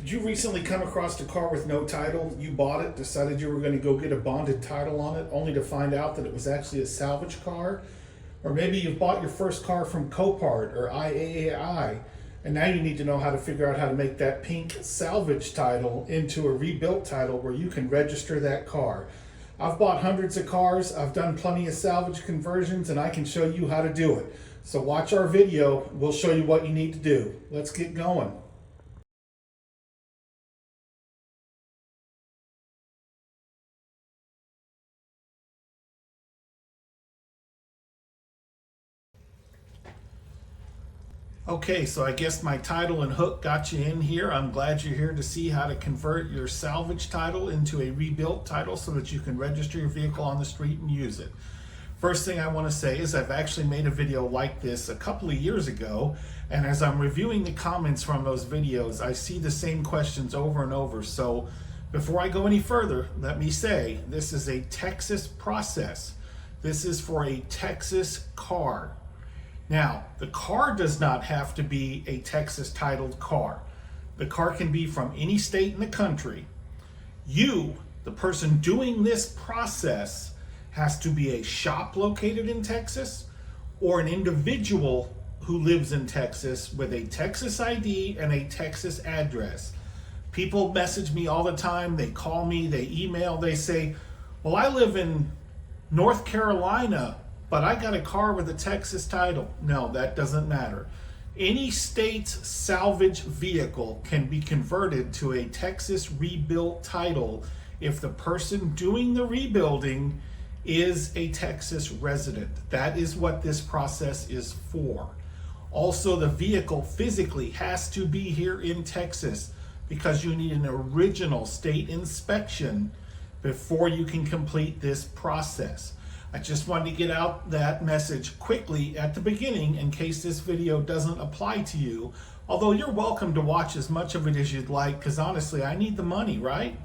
Did you recently come across a car with no title? You bought it, decided you were going to go get a bonded title on it, only to find out that it was actually a salvage car? Or maybe you've bought your first car from Copart or IAAI, and now you need to know how to figure out how to make that pink salvage title into a rebuilt title where you can register that car. I've bought hundreds of cars, I've done plenty of salvage conversions, and I can show you how to do it. So watch our video, we'll show you what you need to do. Let's get going. Okay, so I guess my title and hook got you in here. I'm glad you're here to see how to convert your salvage title into a rebuilt title so that you can register your vehicle on the street and use it. First thing I want to say is I've actually made a video like this a couple of years ago, and as I'm reviewing the comments from those videos, I see the same questions over and over. So before I go any further, let me say this is a Texas process. This is for a Texas car. Now, the car does not have to be a Texas titled car. The car can be from any state in the country. You, the person doing this process, has to be a shop located in Texas or an individual who lives in Texas with a Texas ID and a Texas address. People message me all the time, they call me, they email, they say, well, I live in North Carolina, but I got a car with a Texas title. No, that doesn't matter. Any state's salvage vehicle can be converted to a Texas rebuilt title if the person doing the rebuilding is a Texas resident. That is what this process is for. Also, the vehicle physically has to be here in Texas because you need an original state inspection before you can complete this process. I just wanted to get out that message quickly at the beginning in case this video doesn't apply to you, although you're welcome to watch as much of it as you'd like, because honestly, I need the money, right?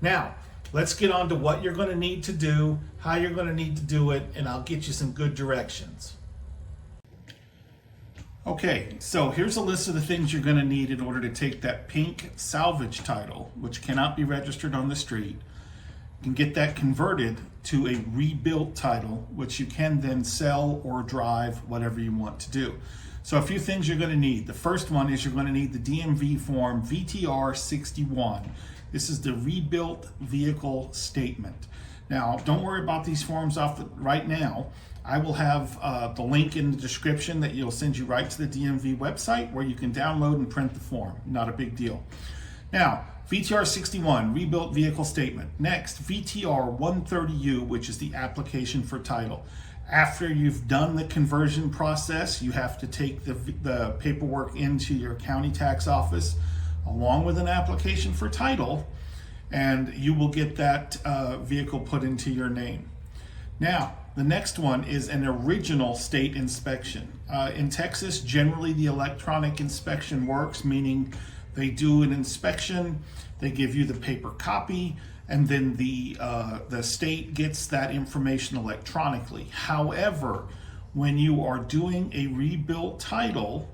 Now, let's get on to what you're going to need to do, how you're going to need to do it, and I'll get you some good directions. Okay, so here's a list of the things you're going to need in order to take that pink salvage title, which cannot be registered on the street, and get that converted to a rebuilt title, which you can then sell or drive, whatever you want to do. So a few things you're going to need. The first one is you're going to need the DMV form VTR 61. This is the rebuilt vehicle statement. Now, don't worry about these forms right now. I will have the link in the description that you'll send you right to the DMV website where you can download and print the form. Not a big deal. Now, VTR 61, rebuilt vehicle statement. Next, VTR 130U, which is the application for title. After you've done the conversion process, you have to take the paperwork into your county tax office along with an application for title, and you will get that vehicle put into your name. Now, the next one is an original state inspection. In Texas, generally the electronic inspection works, meaning they do an inspection, they give you the paper copy, and then the state gets that information electronically. However, when you are doing a rebuilt title,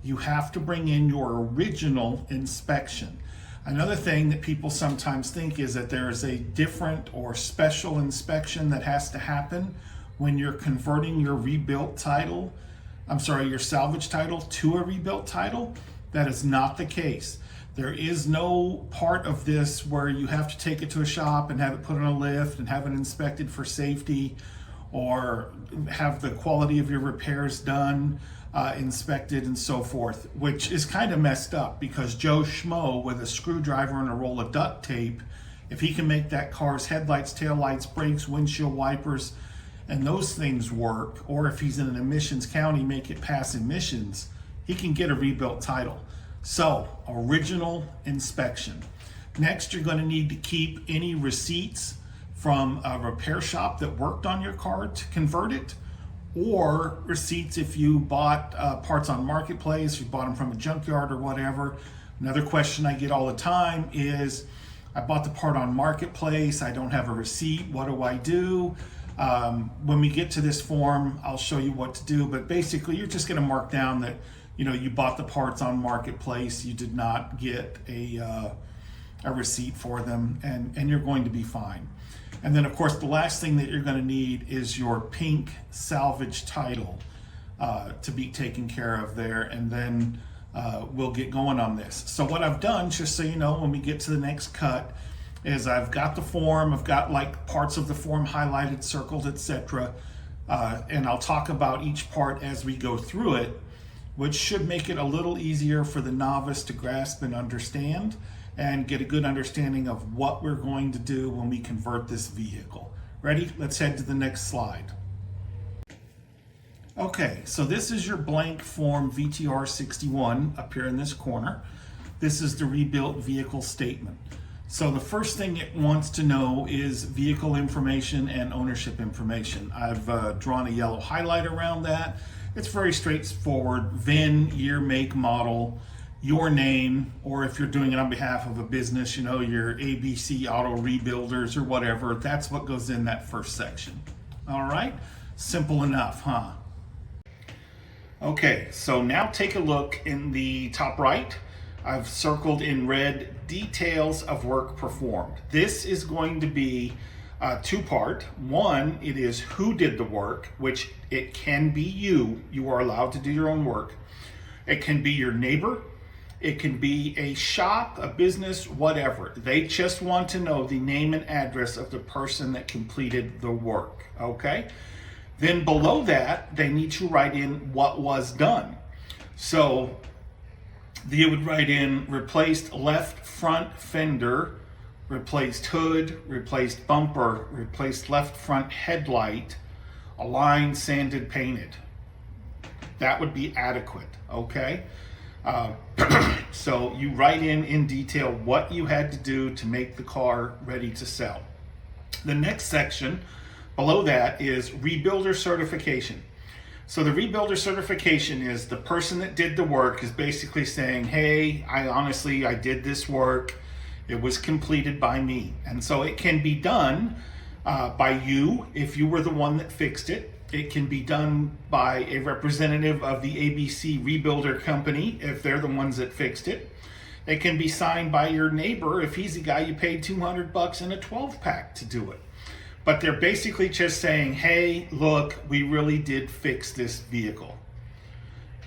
you have to bring in your original inspection. Another thing that people sometimes think is that there is a different or special inspection that has to happen when you're converting your rebuilt title, your salvage title to a rebuilt title. That is not the case. There is no part of this where you have to take it to a shop and have it put on a lift and have it inspected for safety, or have the quality of your repairs done, inspected and so forth, which is kind of messed up because Joe Schmo with a screwdriver and a roll of duct tape, if he can make that car's headlights, taillights, brakes, windshield wipers, and those things work, or if he's in an emissions county, make it pass emissions, he can get a rebuilt title. So, original inspection. Next, you're going to need to keep any receipts from a repair shop that worked on your car to convert it, or receipts if you bought parts on Marketplace, you bought them from a junkyard or whatever. Another question I get all the time is, I bought the part on Marketplace, I don't have a receipt, what do I do? When we get to this form, I'll show you what to do, but basically you're just going to mark down that you bought the parts on Marketplace, you did not get a receipt for them, and you're going to be fine. And then of course the last thing that you're going to need is your pink salvage title to be taken care of there, and then we'll get going on this. So what I've done, just so you know, when we get to the next cut, is I've got the form, I've got like parts of the form highlighted, circled, etc. And I'll talk about each part as we go through it, which should make it a little easier for the novice to grasp and understand and get a good understanding of what we're going to do when we convert this vehicle. Ready? Let's head to the next slide. Okay, so this is your blank form VTR 61 up here in this corner. This is the rebuilt vehicle statement. So the first thing it wants to know is vehicle information and ownership information. I've drawn a yellow highlight around that. It's very straightforward: VIN, year, make, model, your name, or if you're doing it on behalf of a business, your ABC Auto Rebuilders or whatever. That's what goes in that first section. All right, simple enough, huh? Okay, so now take a look in the top right. I've circled in red details of work performed. This is going to be two-part. One, it is who did the work, which it can be you. You are allowed to do your own work. It can be your neighbor. It can be a shop, a business, whatever. They just want to know the name and address of the person that completed the work, okay? Then below that, they need to write in what was done. So you would write in replaced left front fender, replaced hood, replaced bumper, replaced left front headlight, aligned, sanded, painted. That would be adequate, okay? So you write in detail what you had to do to make the car ready to sell. The next section below that is rebuilder certification. So the rebuilder certification is the person that did the work is basically saying, hey, I did this work. It was completed by me. And so it can be done by you if you were the one that fixed it. It can be done by a representative of the ABC Rebuilder Company if they're the ones that fixed it. It can be signed by your neighbor if he's the guy you paid $200 in a 12-pack to do it. But they're basically just saying, hey, look, we really did fix this vehicle.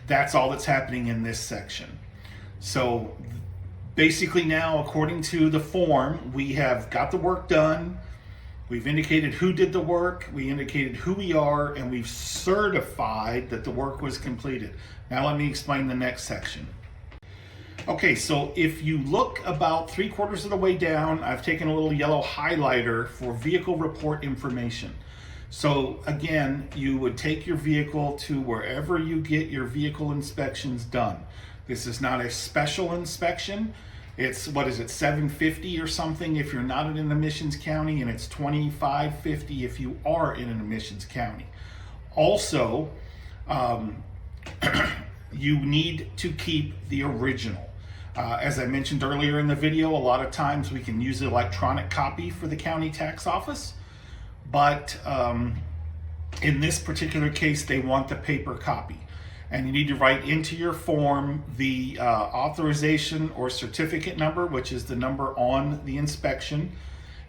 That's all that's happening in this section. So basically now, according to the form, we have got the work done. We've indicated who did the work. We indicated who we are, and we've certified that the work was completed. Now let me explain the next section. Okay, so if you look about 3/4 of the way down, I've taken a little yellow highlighter for vehicle report information. So again, you would take your vehicle to wherever you get your vehicle inspections done. This is not a special inspection. It's, $750 or something if you're not in an emissions county, and it's $25.50 if you are in an emissions county. Also, you need to keep the original. As I mentioned earlier in the video, a lot of times we can use an electronic copy for the county tax office, but in this particular case, they want the paper copy. And you need to write into your form the authorization or certificate number, which is the number on the inspection,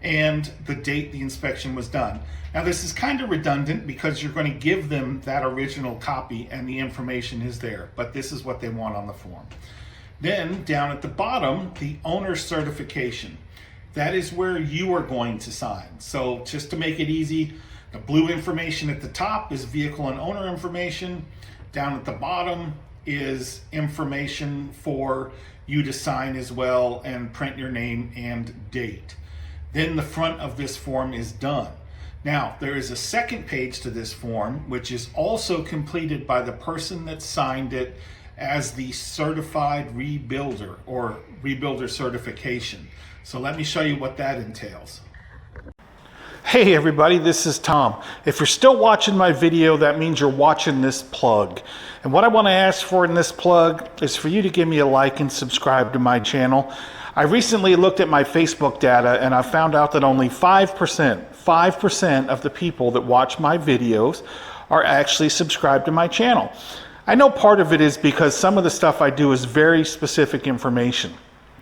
and the date the inspection was done. Now this is kind of redundant because you're going to give them that original copy and the information is there, but this is what they want on the form. Then down at the bottom, the owner certification. That is where you are going to sign. So just to make it easy, the blue information at the top is vehicle and owner information. Down at the bottom is information for you to sign as well and print your name and date. Then the front of this form is done. Now, there is a second page to this form, which is also completed by the person that signed it as the certified rebuilder or rebuilder certification. So let me show you what that entails. Hey everybody, this is Tom. If you're still watching my video, that means you're watching this plug. And what I want to ask for in this plug is for you to give me a like and subscribe to my channel. I recently looked at my Facebook data and I found out that only 5% of the people that watch my videos are actually subscribed to my channel. I know part of it is because some of the stuff I do is very specific information.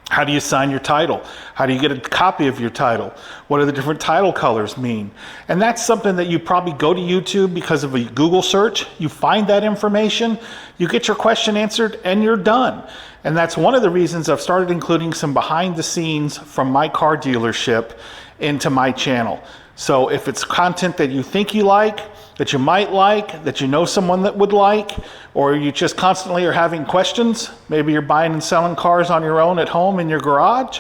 How do you sign your title? How do you get a copy of your title? What do the different title colors mean? And that's something that you probably go to YouTube because of a Google search. You find that information, you get your question answered, and you're done. And that's one of the reasons I've started including some behind the scenes from my car dealership into my channel. So if it's content that you think you like, that you might like, that you know someone that would like, or you just constantly are having questions, maybe you're buying and selling cars on your own at home in your garage,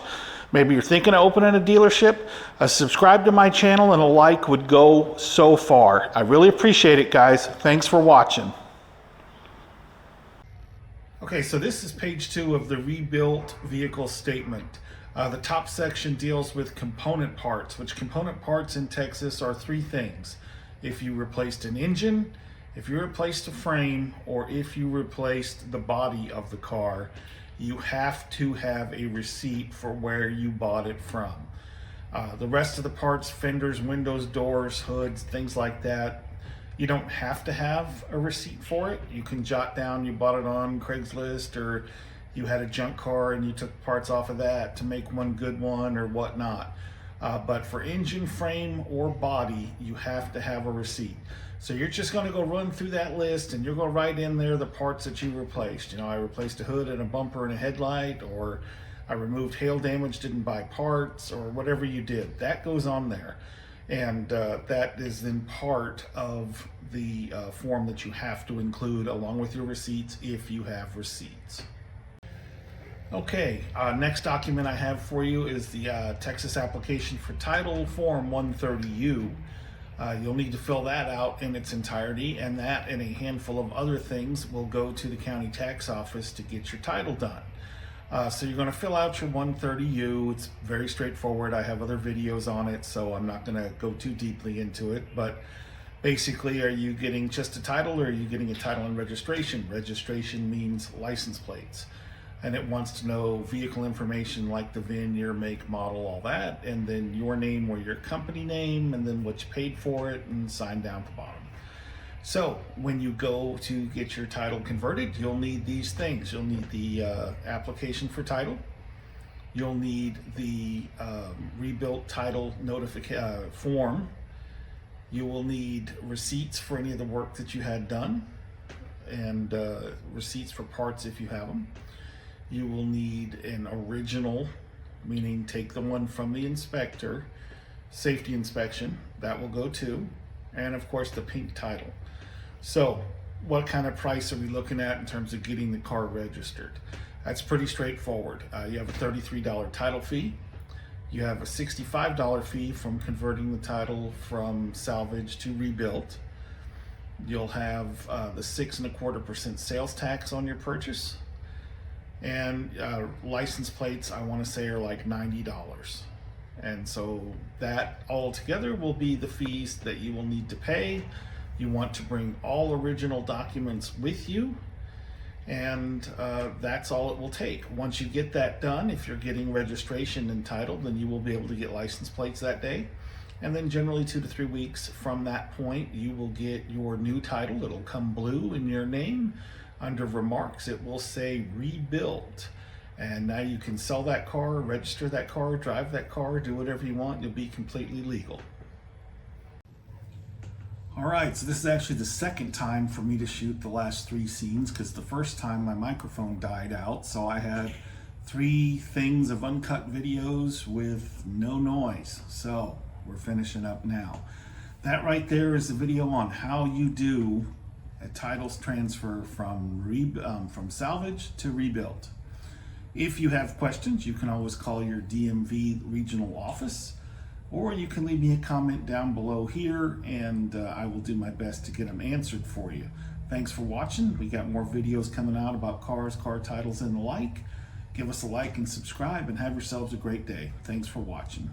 maybe you're thinking of opening a dealership, a subscribe to my channel and a like would go so far. I really appreciate it, guys. Thanks for watching. Okay, so this is page 2 of the rebuilt vehicle statement. The top section deals with component parts, which component parts in Texas are 3 things. If you replaced an engine, if you replaced a frame, or if you replaced the body of the car, you have to have a receipt for where you bought it from. The rest of the parts, fenders, windows, doors, hoods, things like that, you don't have to have a receipt for it. You can jot down you bought it on Craigslist, or you had a junk car and you took parts off of that to make one good one or whatnot. But for engine, frame, or body, you have to have a receipt. So you're just going to go run through that list and you're going to write in there the parts that you replaced. You know, I replaced a hood and a bumper and a headlight, or I removed hail damage, didn't buy parts, or whatever you did. That goes on there. And that is then part of the form that you have to include along with your receipts if you have receipts. Okay, next document I have for you is the Texas application for title form 130U. You'll need to fill that out in its entirety, and that and a handful of other things will go to the county tax office to get your title done. So you're going to fill out your 130U. It's very straightforward. I have other videos on it, so I'm not going to go too deeply into it, but basically, are you getting just a title, or are you getting a title and registration? Registration means license plates. And it wants to know vehicle information like the VIN, year, make, model, all that, and then your name or your company name, and then what you paid for it, and sign down at the bottom. So when you go to get your title converted, you'll need these things. You'll need the application for title. You'll need the rebuilt title form. You will need receipts for any of the work that you had done, and receipts for parts if you have them. You will need an original, meaning take the one from the inspector, safety inspection, that will go too, and of course the pink title. So what kind of price are we looking at in terms of getting the car registered? That's pretty straightforward. You have a $33 title fee. You have a $65 fee from converting the title from salvage to rebuilt. You'll have the 6.25% sales tax on your purchase. And license plates, I want to say, are like $90. And so that all together will be the fees that you will need to pay. You want to bring all original documents with you, and that's all it will take. Once you get that done, if you're getting registration and title, then you will be able to get license plates that day. And then generally 2 to 3 weeks from that point, you will get your new title. It'll come blue in your name. Under remarks, it will say rebuilt. And now you can sell that car, register that car, drive that car, do whatever you want. You'll be completely legal. All right, so this is actually the second time for me to shoot the last 3 scenes, because the first time my microphone died out, so I had 3 things of uncut videos with no noise. So we're finishing up now. That right there is the video on how you do a titles transfer from salvage to rebuilt. If you have questions, you can always call your DMV regional office, or you can leave me a comment down below here, and I will do my best to get them answered for you. Thanks for watching. We got more videos coming out about cars, car titles, and the like. Give us a like and subscribe, and have yourselves a great day. Thanks for watching.